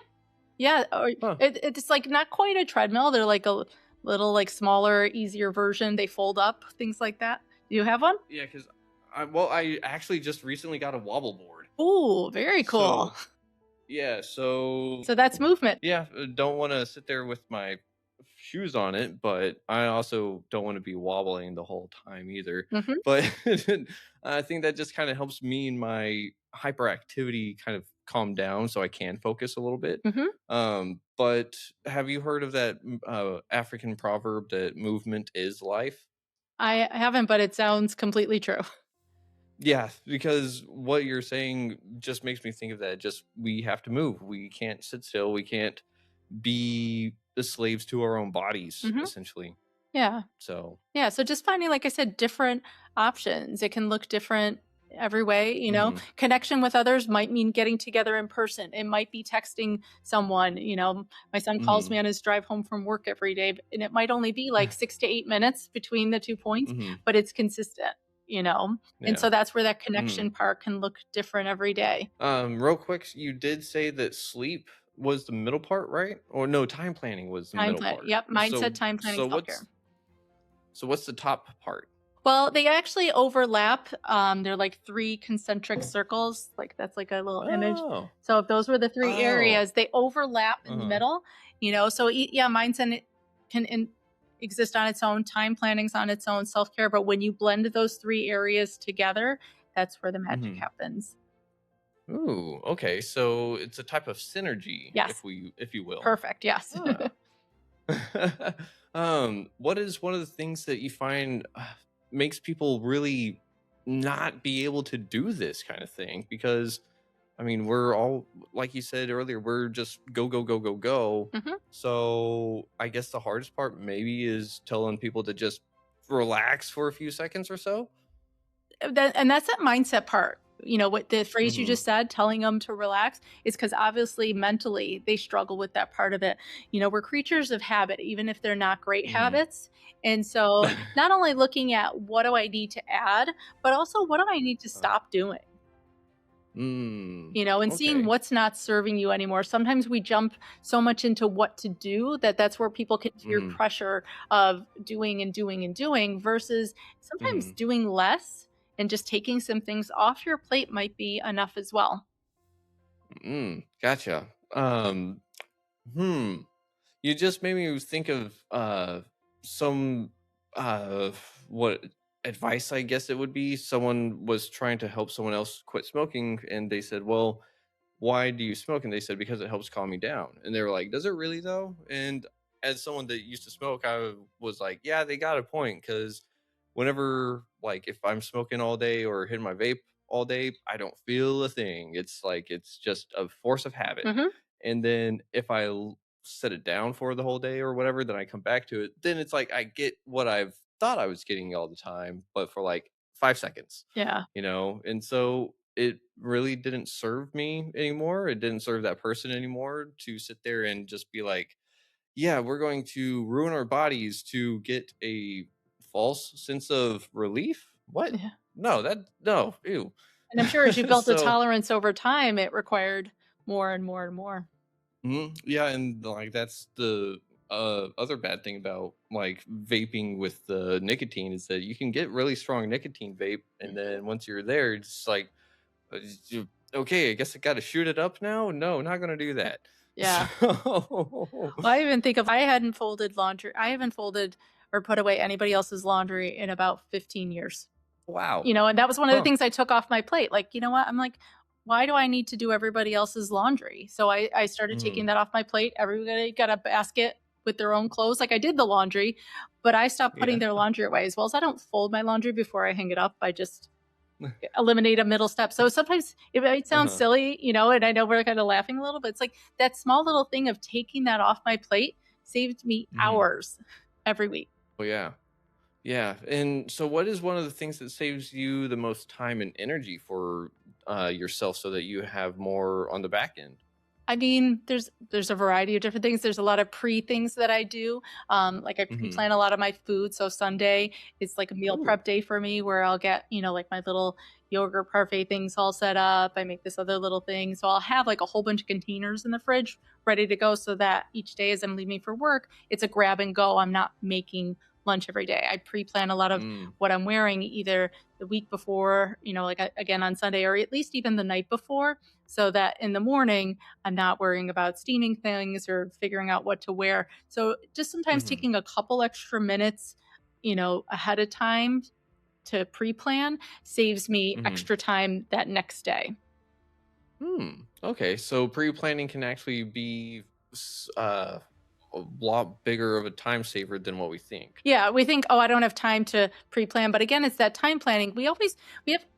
Yeah. Or Huh. it's like not quite a treadmill. They're like a little like smaller, easier version. They fold up, things like that. Do you have one? Yeah, because I actually just recently got a wobble board. Ooh, very cool. So yeah, so So that's movement. yeah, don't want to sit there with my shoes on it, but I also don't want to be wobbling the whole time either. Mhm. But I think that just kind of helps me in my hyperactivity kind of calm down so I can focus a little bit. Hmm. But have you heard of that African proverb that movement is life? I haven't, but it sounds completely true. Yeah, because what you're saying just makes me think of that. Just we have to move. We can't sit still. We can't be the slaves to our own bodies, Hmm. essentially. Yeah. So, Yeah, so just finding, like I said, different options. It can look different every way, you know. mhm, Connection with others might mean getting together in person. It might be texting someone, you know. My son calls mhm, me on his drive home from work every day, and it might only be like 6 to 8 minutes between the 2 points, mhm, but it's consistent, you know. And yeah. so that's where that Mhm. connection part can look different every day. Real quick, you did say that sleep was the middle part, right? Or no, time planning was the Time middle plan. part. Yep, mindset, time planning, So self-care. what's the top part? Well, they actually overlap. They're like 3 concentric circles, like, that's like a little image. Oh. So if those were the 3 Oh. areas, they overlap in the Uh-huh. middle, you know? So, yeah, mindset can exist on its own, time planning's on its own, self-care, but when you blend those 3 areas together, that's where the magic Mhm. happens. Ooh, okay. So it's a type of synergy, Yes, if you will. perfect, yes. Ah. What is one of the things that you find makes people really not be able to do this kind of thing? Because I mean, we're all like you said earlier, we're just go go go go go. Mhm. So I guess the hardest part maybe is telling people to just relax for a few seconds or so. And that's that mindset part. You know, what the phrase you Hmm. just said, telling them to relax, is because obviously mentally they struggle with that part of it. You know, we're creatures of habit, even if they're not great Hmm. habits. And so, not only looking at what do I need to add, but also what do I need to stop doing? Mm, You know, and seeing okay. what's not serving you anymore. Sometimes we jump so much into what to do that that's where people can feel Hmm. pressure of doing and doing and doing versus sometimes Hmm. doing less and just taking some things off your plate might be enough as well. Mm, gotcha. Hmm. You just made me think of some uh what advice I guess it would be. Someone was trying to help someone else quit smoking and they said, "Well, why do you smoke?" And they said, "Because it helps calm me down." And they were like, "Does it really though?" And as someone that used to smoke, I was like, "Yeah, they got a point cuz whenever like if I'm smoking all day or hitting my vape all day, I don't feel a thing. It's like it's just a force of habit. Mhm. And then if set it down for the whole day or whatever, then I come back to it. Then it's like I get what I've thought I was getting all the time, but for like 5 seconds, Yeah. And so it really didn't serve me anymore. It didn't serve that person anymore to sit there and just be like, yeah, we're going to ruin our bodies to get a false sense of relief. What? Yeah. No, no, ew. And I'm sure as you built the So tolerance over time, it required more and more and more. yeah, and like that's the other bad thing about like vaping with the nicotine is that you can get really strong nicotine vape, and Mhm. then once you're there, it's like, okay, I guess I got to shoot it up now. No, not gonna do that. Yeah. So, Well, I even think if I hadn't folded laundry, I haven't folded or put away anybody else's laundry in about 15 years. wow, You know, and that was one of the huh? things I took off my plate. Like, you know what? I'm like, why do I need to do everybody else's laundry? So I started taking Mhm, that off my plate. Everybody got a basket with their own clothes. Like I did the laundry, but I stopped putting yeah. their laundry away as well as I don't fold my laundry before I hang it up. I just eliminate a middle step. So sometimes it might sound Uh-huh. silly, you know, and I know we're kind of laughing a little, but it's like that small little thing of taking that off my plate saved me Mhm. hours every week. Oh yeah. Yeah, and so what is one of the things that saves you the most time and energy for yourself so that you have more on the back end? I mean, there's a variety of different things. There's a lot of pre things that I do. Like I Mhm. pre-plan a lot of my food. So Sunday is like a meal Ooh. prep day for me where I'll get, you know, like my little yogurt parfait things all set up. I make this other little thing. So I'll have like a whole bunch of containers in the fridge ready to go so that each day as I'm leaving for work, it's a grab and go. I'm not making lunch every day. I pre-plan a lot of Mm. what I'm wearing either the week before, you know, like again on Sunday or at least even the night before so that in the morning I'm not worrying about steaming things or figuring out what to wear. So just sometimes Mhm. taking a couple extra minutes, you know, ahead of time to pre-plan saves me Mhm. extra time that next day. Okay, so pre-planning can actually be a lot bigger of a time saver than what we think. Yeah, we think, "Oh, I don't have time to pre-plan," but again, it's that time planning. We have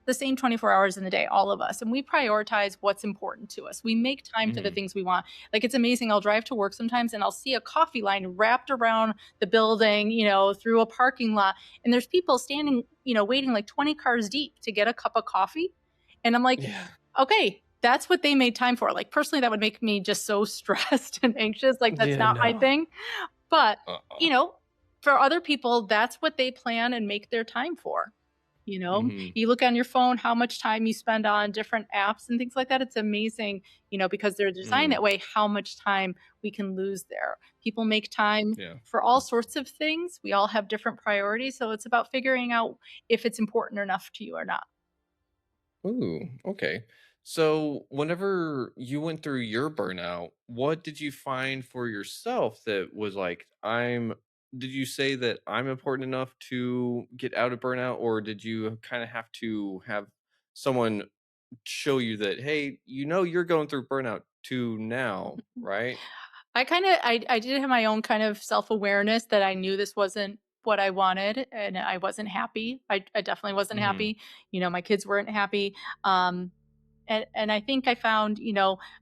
the same 24 hours in the day, all of us, and we prioritize what's important to us. We make time for the Hmm. things we want. Like, it's amazing, I'll drive to work sometimes and I'll see a coffee line wrapped around the building, through a parking lot, and there's people standing, waiting like 20 cars deep to get a cup of coffee, and I'm like, Yeah. "Okay, that's what they made time for." Like, personally, that would make me just so stressed and anxious, like, that's Yeah. not my No. thing, but, Uh-uh. you know, for other people, that's what they plan and make their time for. Hmm. You look on your phone, how much time you spend on different apps and things like that. It's amazing, because they're designed Mm, that way, how much time we can lose there. People make time yeah. for all sorts of things. We all have different priorities. So it's about figuring out if it's important enough to you or not. Ooh, okay. So, whenever you went through your burnout, what did you find for yourself that was like, did you say that I'm important enough to get out of burnout, or did you kind of have to have someone show you that, hey, you're going through burnout too now, right? I did have my own kind of self-awareness that I knew this wasn't what I wanted and I wasn't happy. I definitely wasn't Hmm. happy. My kids weren't happy. Um, and I think I found,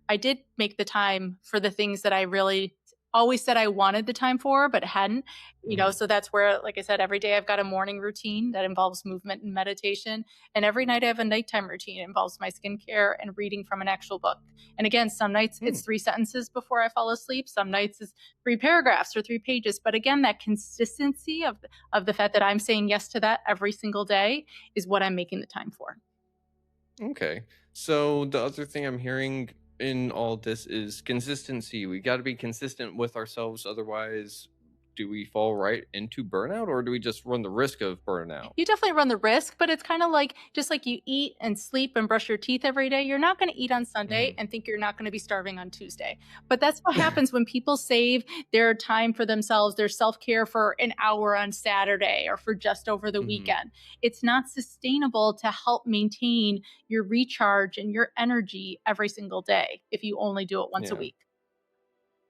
I did make the time for the things that I really always said I wanted the time for, but hadn't, Hmm. so that's where, like I said, every day I've got a morning routine that involves movement and meditation. And every night I have a nighttime routine. It involves my skincare and reading from an actual book. And again, some nights Hmm. it's 3 sentences before I fall asleep. Some nights it's 3 paragraphs or 3 pages. But again, that consistency of the fact that I'm saying yes to that every single day is what I'm making the time for. Okay. So the other thing I'm hearing in all this is consistency. We got to be consistent with ourselves. Otherwise, do we fall right into burnout or do we just run the risk of burnout? You definitely run the risk, but it's kind of like just like you eat and sleep and brush your teeth every day. You're not going to eat on Sunday Hmm. and think you're not going to be starving on Tuesday. But that's what happens when people save their time for themselves, their self care for an hour on Saturday or for just over the Hmm. weekend. It's not sustainable to help maintain your recharge and your energy every single day if you only do it once a Yeah. week.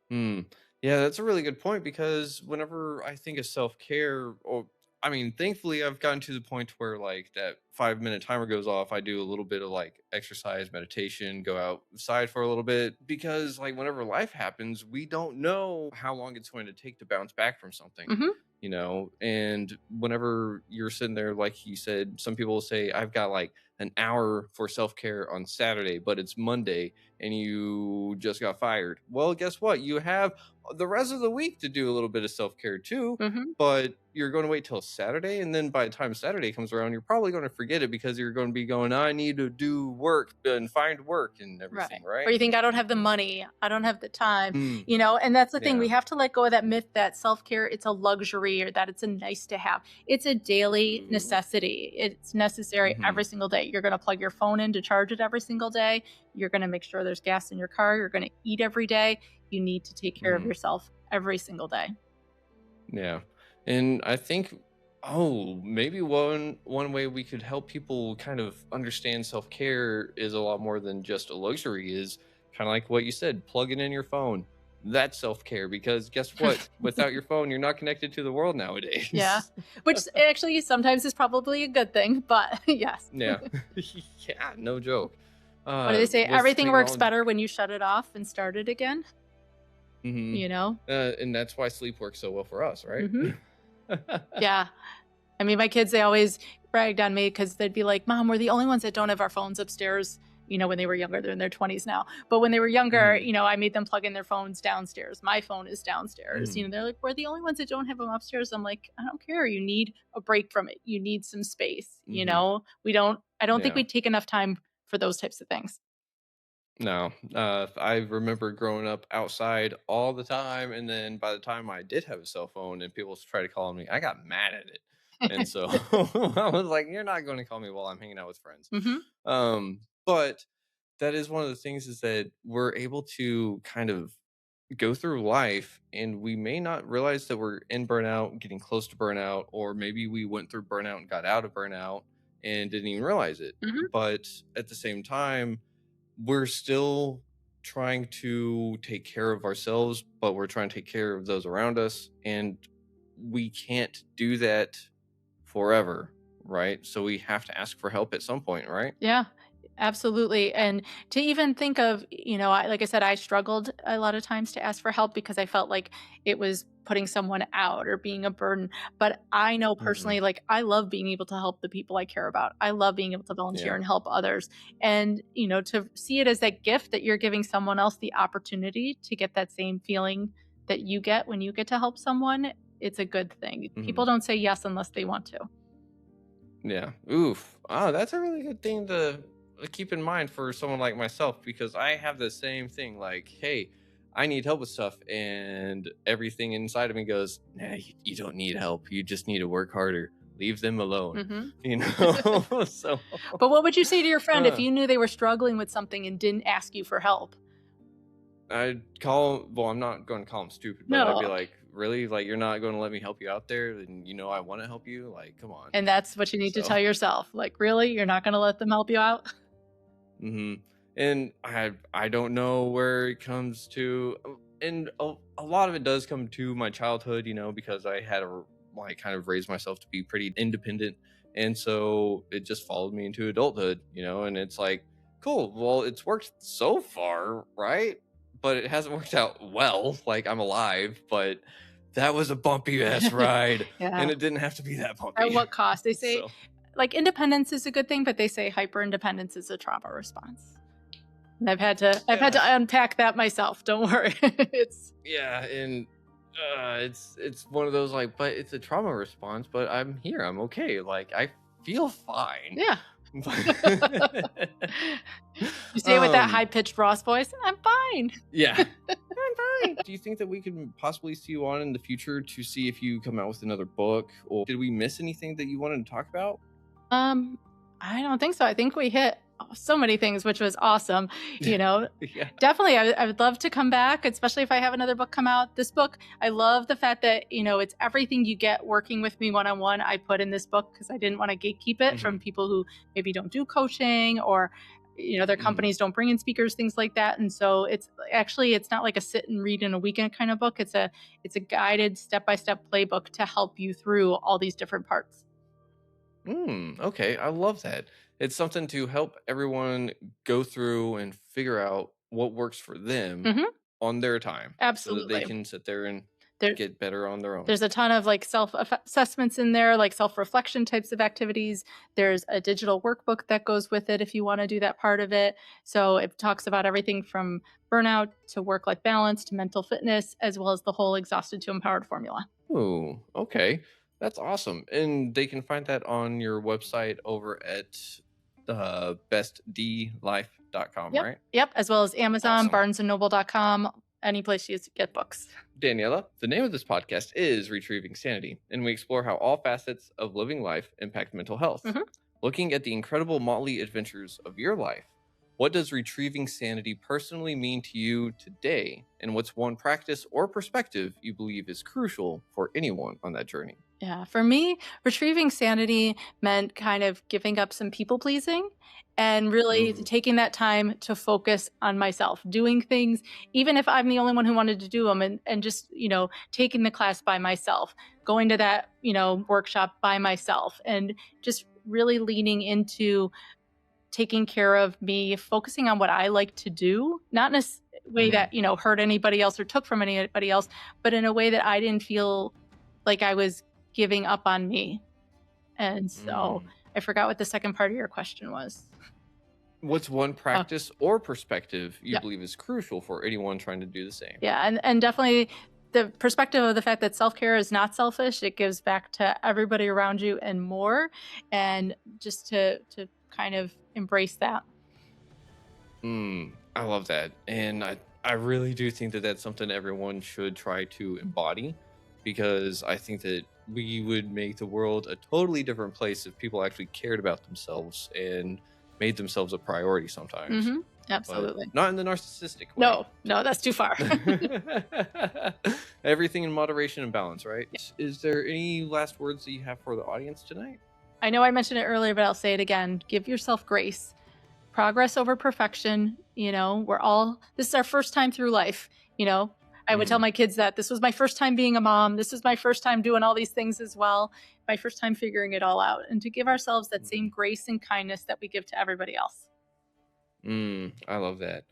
Hmm. Yeah, that's a really good point because whenever I think of self care, or I mean, thankfully, I've gotten to the point where like that 5 minute timer goes off. I do a little bit of like exercise, meditation, go outside for a little bit because like whenever life happens, we don't know how long it's going to take to bounce back from something, Hmm. And whenever you're sitting there, like you said, some people will say, I've got like an hour for self care on Saturday, but it's Monday and you just got fired. Well, guess what? You have the rest of the week to do a little bit of self care too, Hmm. but you're going to wait till Saturday. And then by the time Saturday comes around, you're probably going to forget it because you're going to be going, I need to do work and find work and everything, Right. Or right? you think I don't have the money, I don't have the time, Mm, and that's the thing. We yeah. have to let go of that myth that self-care it's a luxury or that it's a nice to have. It's a daily Ooh. necessity. It's necessary Hmm. every single day. You're going to plug your phone in to charge it every single day. You're going to make sure there's gas in your car. You're going to eat every day. You need to take care of Mm. yourself every single day. Yeah. And I think maybe one way we could help people kind of understand self-care is a lot more than just a luxury is kind of like what you said, plugging in your phone. That's self-care because guess what? Without your phone, you're not connected to the world Yeah. nowadays. Which actually sometimes is probably a good thing, but yes. Yeah. Yeah, no joke. What do they say? With Everything works technology. better when you shut it off and start it again, Hmm. you know? And that's why sleep works so well for us, right? Mhm. Yeah. I mean, my kids, they always bragged on me because they'd be like, Mom, we're the only ones that don't have our phones upstairs, when they were younger. They're in their 20s now. But when they were younger, Hmm. I made them plug in their phones downstairs. My phone is downstairs. Hmm. They're like, we're the only ones that don't have them upstairs. I'm like, I don't care. You need a break from it. You need some space. Hmm. I don't think Yeah. we take enough time for those types of things. No, I remember growing up outside all the time, and then by the time I did have a cell phone and people try to call me, I got mad at it, and so I was like, "You're not going to call me while I'm hanging out with friends." Hmm. But that is one of the things is that we're able to kind of go through life, and we may not realize that we're in burnout, getting close to burnout, or maybe we went through burnout and got out of burnout and didn't even realize it. Hmm. But at the same time we're still trying to take care of ourselves, but we're trying to take care of those around us. And we can't do that forever, right? So we have to ask for help at some point, right? Yeah, absolutely. And to even think of, like I said, I struggled a lot of times to ask for help because I felt like it was putting someone out or being a burden. But I know Hmm. personally, like, I love being able to help the people I care about. I love being able to volunteer Yeah. and help others. And, to see it as that gift that you're giving someone else the opportunity to get that same feeling that you get when you get to help someone, it's a good thing. People Hmm. don't say yes unless they want to. Yeah. Oof. Oh, that's a really good thing to keep in mind for someone like myself because I have the same thing. Like, hey, I need help with stuff, and everything inside of me goes, "Nah, you don't need help. You just need to work harder. Leave them alone." Hmm. You know. So, But what would you say to your friend if uh, you knew they were struggling with something and didn't ask you for help? I'd call. Well, I'm not going to call them stupid, but I'd be No. like, "Really? Like, you're not going to let me help you out there? And I want to help you. Like, come on." And that's what you need to So. tell yourself. Like, really? You're not going to let them help you out? Hmm. And I don't know where it comes to, and a lot of it does come to my childhood, because I had to like kind of raise myself to be pretty independent, and so it just followed me into adulthood, and it's like, cool, well, it's worked so far, right? But it hasn't worked out well. Like I'm alive, but that was a bumpy ass ride, Yeah. and it didn't have to be that At bumpy. what cost? They say, So like, independence is a good thing, but they say hyper independence is a trauma response. And I've had to yeah. unpack that myself. Don't worry. It's Yeah, and it's one of those like, but it's a trauma response. But I'm here. I'm okay. Like I feel fine. yeah. You say it with that high um. pitched Ross voice. I'm fine. Yeah. I'm fine. Do you think that we could possibly see you on in the future to see if you come out with another book, or did we miss anything that you wanted to talk about? Um, I don't think so. I think we hit so many things, which was awesome. You know, Yeah. Definitely, I would love to come back, especially if I have another book come out. This book, I love the fact that, it's everything you get working with me one on one. I put in this book because I didn't want to gatekeep it Hmm. from people who maybe don't do coaching or, their Hmm. companies don't bring in speakers, things like that. And so it's not like a sit and read in a weekend kind of book. It's a guided step by step playbook to help you through all these different parts. Okay, I love that. It's something to help everyone go through and figure out what works for them Hmm. on their time so that they Absolutely. can sit there and There, get better on their own. There's a ton of like self assessments in there, like self reflection types of activities. There's a digital workbook that goes with it if you want to do that part of it. So it talks about everything from burnout to work life balance to mental fitness, as well as the whole exhausted to empowered formula. Ooh, okay. That's awesome. And they can find that on your website over at bestdlife.com, Yep. right? Yep. As well as Amazon, Awesome. barnesandnoble.com, any place you get books. Daniela, the name of this podcast is Retrieving Sanity, and we explore how all facets of living life impact mental health. Mhm. Looking at the incredible motley adventures of your life, what does retrieving sanity personally mean to you today? And what's one practice or perspective you believe is crucial for anyone on that journey? Yeah, for me, retrieving sanity meant kind of giving up some people pleasing and really Mm, taking that time to focus on myself, doing things, even if I'm the only one who wanted to do them, and just, taking the class by myself, going to that, workshop by myself, and just really leaning into taking care of me, focusing on what I like to do, not in a way mm, that, hurt anybody else or took from anybody else, but in a way that I didn't feel like I was giving up on me. And so mm. I forgot what the second part of your question was. What's one Oh, practice or perspective you yeah. believe is crucial for anyone trying to do the same? Yeah. And definitely the perspective of the fact that self care is not selfish. It gives back to everybody around you and more. And just to kind of embrace that. I love that. And I really do think that that's something everyone should try to embody because I think that we would make the world a totally different place if people actually cared about themselves and made themselves a priority sometimes, Hmm. but Absolutely. not in the narcissistic way. No, no, that's too far. Everything in moderation and balance, right? Is there any last words that you have for the audience tonight? I know I mentioned it earlier, but I'll say it again. Give yourself grace. Progress over perfection. This is our first time through life. I would tell Mhm. my kids that this was my first time being a mom. This is my first time doing all these things as well. My first time figuring it all out, and to give ourselves that same Mhm. grace and kindness that we give to everybody else. I love that.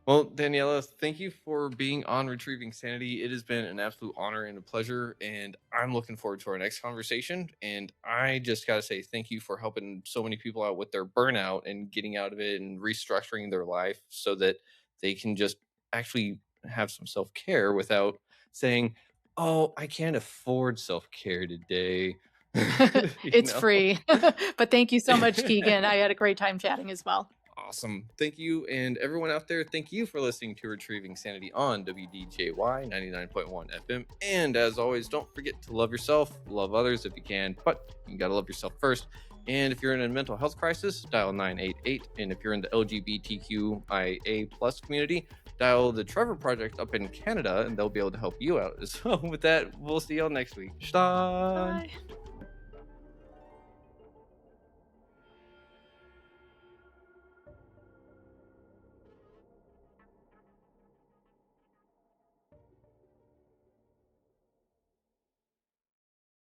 Well, Daniela, thank you for being on Retrieving Sanity. It has been an absolute honor and a pleasure, and I'm looking forward to our next conversation. And I just got to say thank you for helping so many people out with their burnout and getting out of it and restructuring their life so that they can just actually have some self care without saying, "Oh, I can't afford self care today." you It's know? free. But thank you so much, Keegan. I had a great time chatting as well. Awesome. Thank you. And everyone out there, thank you for listening to Retrieving Sanity on WDJY 99.1 FM. And as always, don't forget to love yourself, love others if you can, but you got to love yourself first. And if you're in a mental health crisis, dial 988. And if you're in the LGBTQIA plus community, dial the Trevor Project up in Canada and they'll be able to help you out as well. With that, we'll see y'all next week. Stan. Bye.